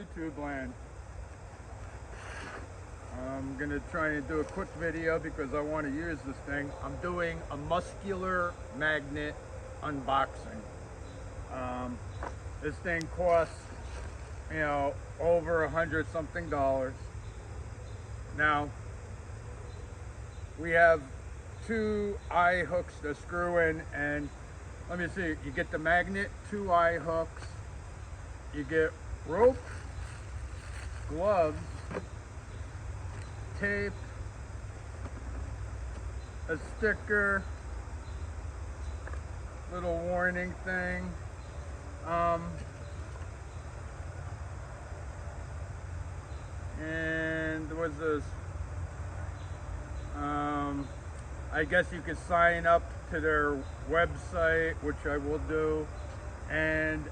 YouTube land. I'm gonna try and do a quick video because I want to use this thing. I'm doing a Muscular magnet unboxing. This thing costs, you know, over $100 something. Now, we have two eye hooks to screw in, and let me see, you get the magnet, two eye hooks, you get rope, gloves, tape, a sticker, little warning thing, and what's this? I guess you could sign up to their website, which I will do, and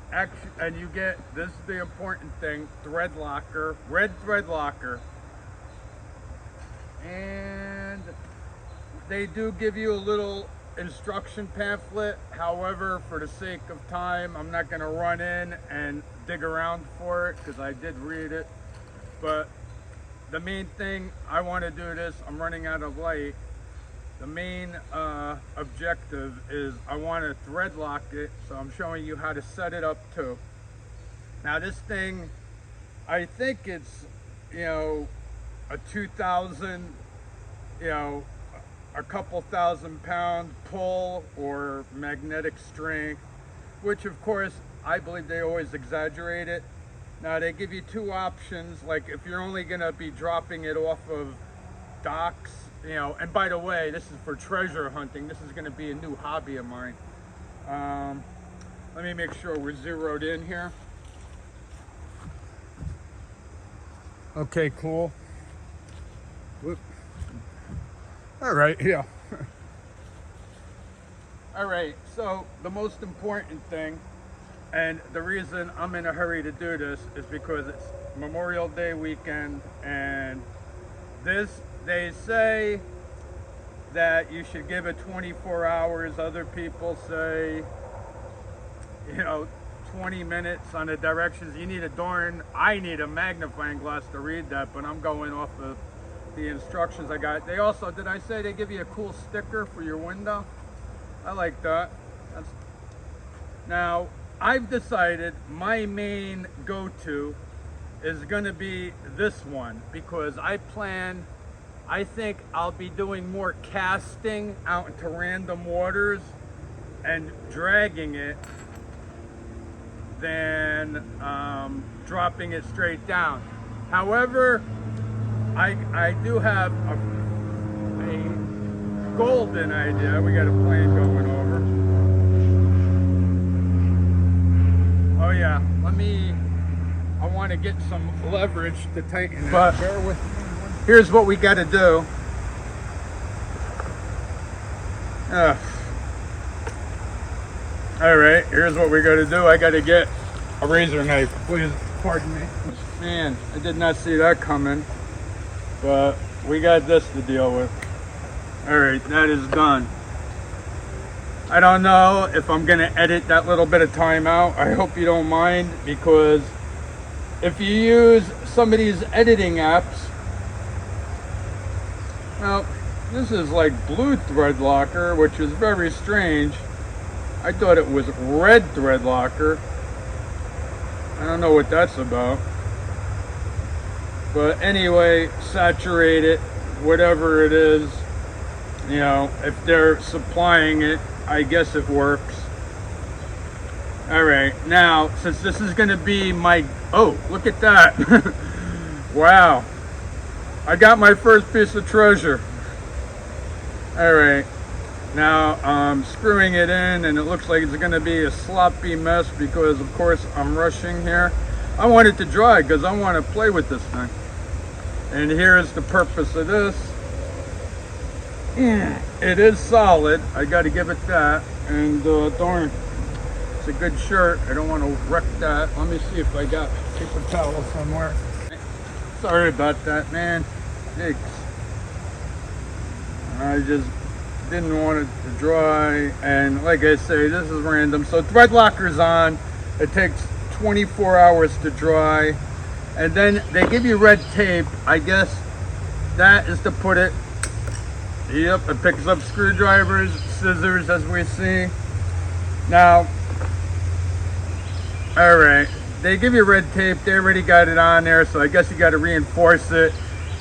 you get, this is the important thing, thread locker, red thread locker. And they do give you a little instruction pamphlet. However, for the sake of time, I'm not going to run in and dig around for it because I did read it. But the main thing, I want to do this, I'm running out of light. The main objective is I want to thread lock it, so I'm showing you how to set it up too. Now this thing, I think it's, you know, a 2,000, you know, a couple thousand pound pull or magnetic strength, which of course I believe they always exaggerate it. Now they give you two options, like if you're only gonna be dropping it off of docks, you know, and by the way, this is for treasure hunting. This is gonna be a new hobby of mine. Let me make sure we're zeroed in here. Okay, cool. Whoop. All right, yeah. All right, so the most important thing, and the reason I'm in a hurry to do this is because it's Memorial Day weekend, and this, they say that you should give it 24 hours. Other people say, you know, 20 minutes on the directions. You need I need a magnifying glass to read that, but I'm going off of the instructions I got. They also, did I say they give you a cool sticker for your window? I like that. Now, I've decided my main go-to is gonna be this one because I think I'll be doing more casting out into random waters and dragging it than dropping it straight down. However, I do have a golden idea. We got a plane going over. Oh yeah, I want to get some leverage to tighten it. But bear with me. Here's what we got to do. All right, here's what we got to do. I got to get a razor knife. Please, pardon me. Man, I did not see that coming. But we got this to deal with. All right, that is done. I don't know if I'm gonna edit that little bit of time out. I hope you don't mind, because if you use some of these editing apps, well, this is like blue thread locker, which is very strange. I thought it was red thread locker. I don't know what that's about. But anyway, saturate it, whatever it is, you know, if they're supplying it, I guess it works. All right, now, since this is gonna be my, oh, look at that. Wow, I got my first piece of treasure. All right, now I'm screwing it in, and it looks like it's gonna be a sloppy mess because of course I'm rushing here. I want it to dry because I want to play with this thing. And here's the purpose of this. It is solid. I got to give it that. And darn, it's a good shirt. I don't want to wreck that. Let me see if I got a paper towel somewhere. Sorry about that, man. Thanks. I just didn't want it to dry. And like I say, this is random. So thread locker's on. It takes 24 hours to dry. And then they give you red tape. I guess that is to put it, yep, it picks up screwdrivers, scissors, as we see. Now, all right, they give you red tape. They already got it on there, so I guess you got to reinforce it.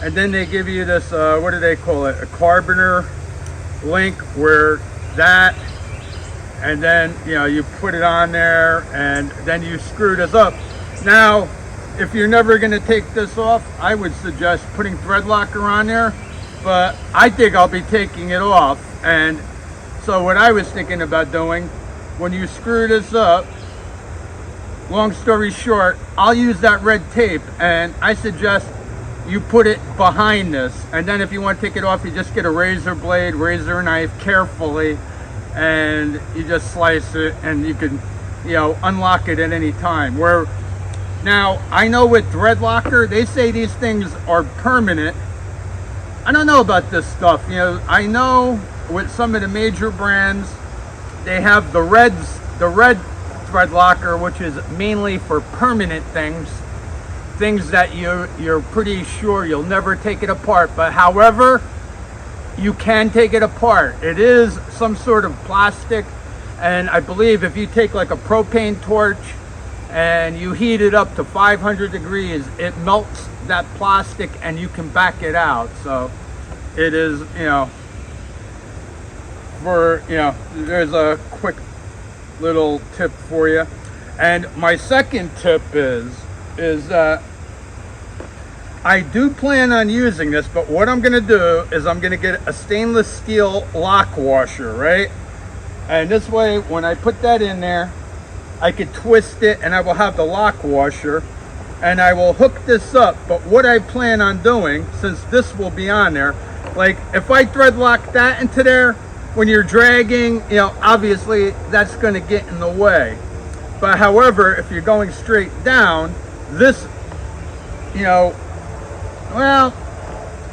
And then they give you this, what do they call it? A carboner link, where that, and then, you know, you put it on there, and then you screw this up. Now, if you're never going to take this off, I would suggest putting thread locker on there, but I think I'll be taking it off. And so what I was thinking about doing, when you screw this up, long story short, I'll use that red tape, and I suggest you put it behind this, and then if you want to take it off, you just get a razor blade, razor knife carefully, and you just slice it, and you can, you know, unlock it at any time. Where now, I know with thread locker, they say these things are permanent. I don't know about this stuff. You know, I know with some of the major brands, they have the red thread locker, which is mainly for permanent things that you're pretty sure you'll never take it apart. But however, you can take it apart. It is some sort of plastic, and I believe if you take like a propane torch and you heat it up to 500 degrees, it melts that plastic and you can back it out. So it is, you know, for, you know, there's a quick little tip for you. And my second tip is that I do plan on using this, but what I'm going to do is I'm going to get a stainless steel lock washer, right? And this way, when I put that in there, I could twist it and I will have the lock washer, and I will hook this up. But what I plan on doing, since this will be on there, like if I thread lock that into there, when you're dragging, you know, obviously that's going to get in the way. But however, if you're going straight down, this, you know, well,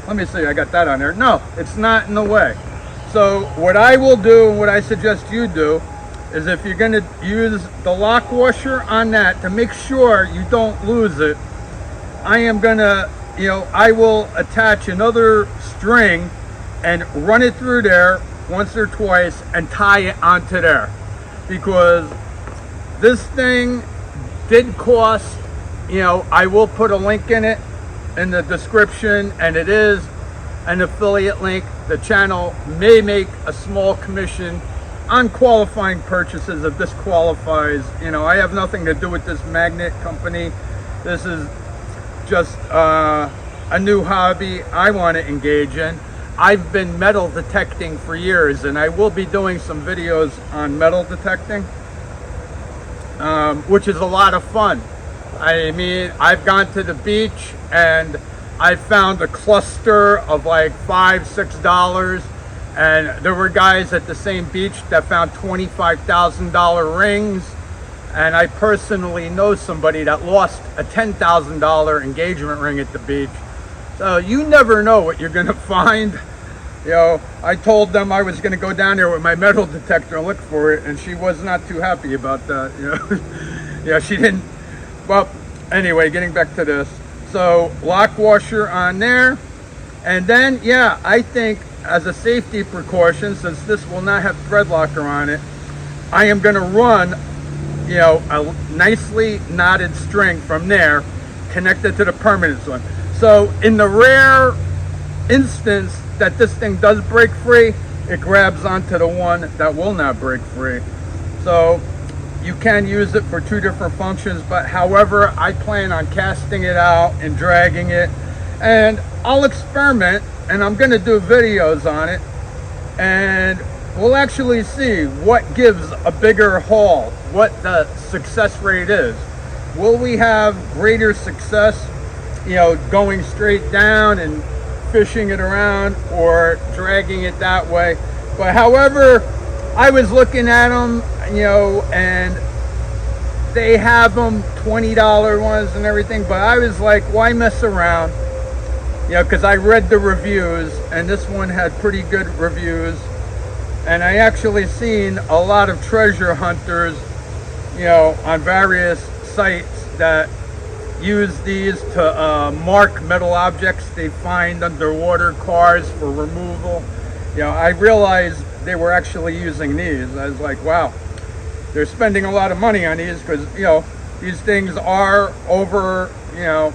let me see, I got that on there. No, it's not in the way. So what I will do, and what I suggest you do, is if you're going to use the lock washer on that, to make sure you don't lose it, I am going to, you know, I will attach another string and run it through there once or twice and tie it onto there. Because this thing did cost, you know, I will put a link in it in the description, and it is an affiliate link. The channel may make a small commission on qualifying purchases if this qualifies. You know, I have nothing to do with this magnet company. This is just a new hobby I want to engage in. I've been metal detecting for years, and I will be doing some videos on metal detecting, which is a lot of fun. I mean, I've gone to the beach and I found a cluster of like $5-6, and there were guys at the same beach that found $25,000 rings, and I personally know somebody that lost a $10,000 engagement ring at the beach. So you never know what you're gonna find. You know, I told them I was gonna go down there with my metal detector and look for it, and she was not too happy about that, you know. Yeah, she didn't. Well, anyway, getting back to this. So lock washer on there, and then, yeah, I think as a safety precaution, since this will not have thread locker on it, I am gonna run, you know, a nicely knotted string from there connected to the permanent one. So in the rare instance that this thing does break free, it grabs onto the one that will not break free. So you can use it for two different functions, but however, I plan on casting it out and dragging it, and I'll experiment, and I'm gonna do videos on it, and we'll actually see what gives a bigger haul, what the success rate is. Will we have greater success, you know, going straight down and fishing it around, or dragging it that way? But however, I was looking at them, you know, and they have them $20 ones and everything, but I was like, why mess around? You know, because I read the reviews, and this one had pretty good reviews, and I actually seen a lot of treasure hunters, you know, on various sites that use these to mark metal objects they find underwater, cars for removal. You know, I realized they were actually using these. I was like, wow, they're spending a lot of money on these, because, you know, these things are over, you know,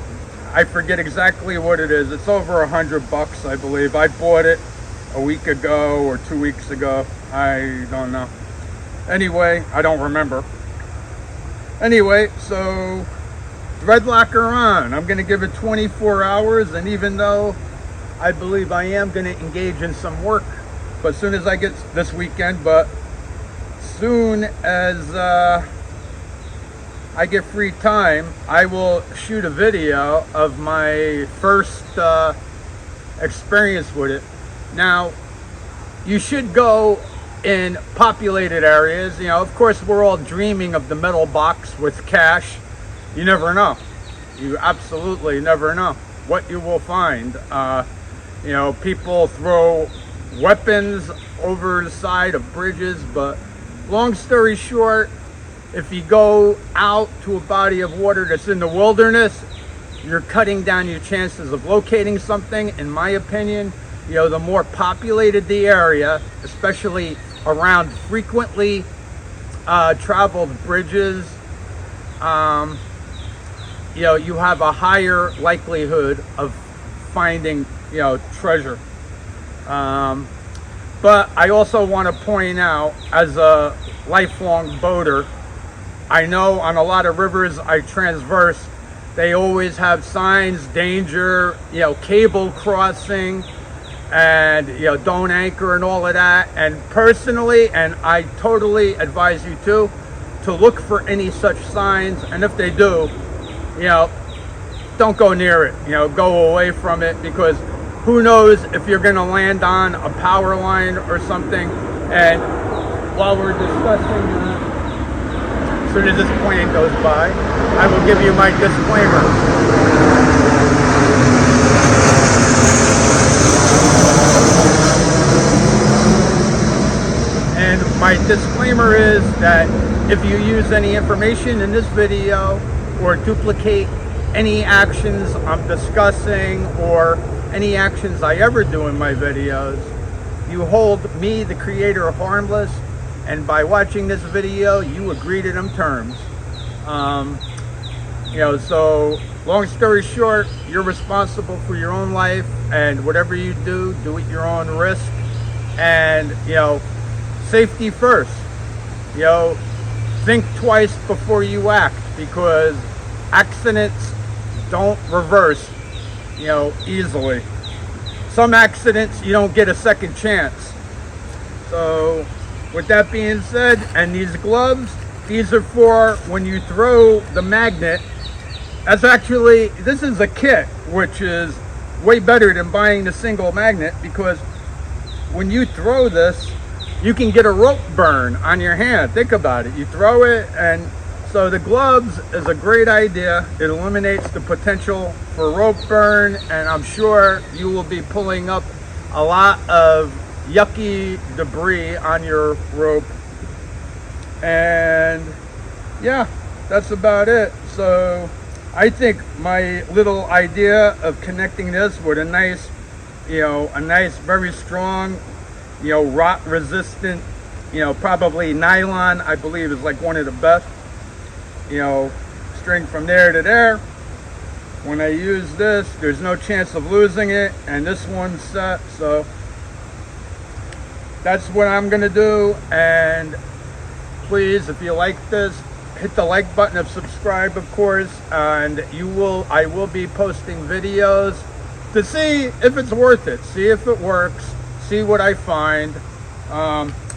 I forget exactly what it is. It's over $100, I believe. I bought it a week ago or 2 weeks ago. I don't know. Anyway, I don't remember. Anyway, so thread locker on. I'm going to give it 24 hours, and even though I believe I am going to engage in some work, but as soon as I get this weekend, but soon as I get free time, I will shoot a video of my first experience with it. Now, you should go in populated areas. You know, of course, we're all dreaming of the metal box with cash. You never know. You absolutely never know what you will find. You know, people throw weapons over the side of bridges, but long story short, if you go out to a body of water that's in the wilderness, you're cutting down your chances of locating something, in my opinion. You know, the more populated the area, especially around frequently traveled bridges, you know, you have a higher likelihood of finding, you know, treasure. But I also want to point out, as a lifelong boater, I know on a lot of rivers I transverse, they always have signs, danger, you know, cable crossing, and, you know, don't anchor and all of that. And personally, and I totally advise you to look for any such signs. And if they do, you know, don't go near it, you know, go away from it, because who knows if you're going to land on a power line or something. And while we're discussing as soon as this plane goes by, I will give you my disclaimer. And my disclaimer is that if you use any information in this video or duplicate any actions I'm discussing or any actions I ever do in my videos, you hold me, the creator, harmless, and by watching this video, you agree to them terms. You know, so long story short, you're responsible for your own life, and whatever you do, do at your own risk. And, you know, safety first. You know, think twice before you act, because accidents don't reverse, you know, easily. Some accidents you don't get a second chance. So with that being said, and these gloves, these are for when you throw the magnet. That's actually, this is a kit, which is way better than buying the single magnet, because when you throw this, you can get a rope burn on your hand. Think about it. You throw it, and so the gloves is a great idea. It eliminates the potential for rope burn, and I'm sure you will be pulling up a lot of yucky debris on your rope. And yeah, that's about it. So I think my little idea of connecting this with a nice, you know, a nice, very strong, you know, rot resistant, you know, probably nylon, I believe, is like one of the best, you know, string from there to there. When I use this, there's no chance of losing it, and this one's set. So that's what I'm gonna do. And please, if you like this, hit the like button and subscribe, of course, and I will be posting videos to see if it's worth it, see if it works, see what I find.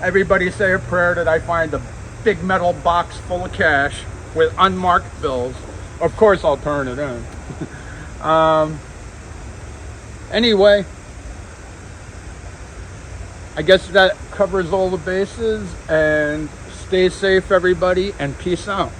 Everybody say a prayer that I find a big metal box full of cash with unmarked bills. Of course I'll turn it in. Anyway, I guess that covers all the bases, and stay safe, everybody, and peace out.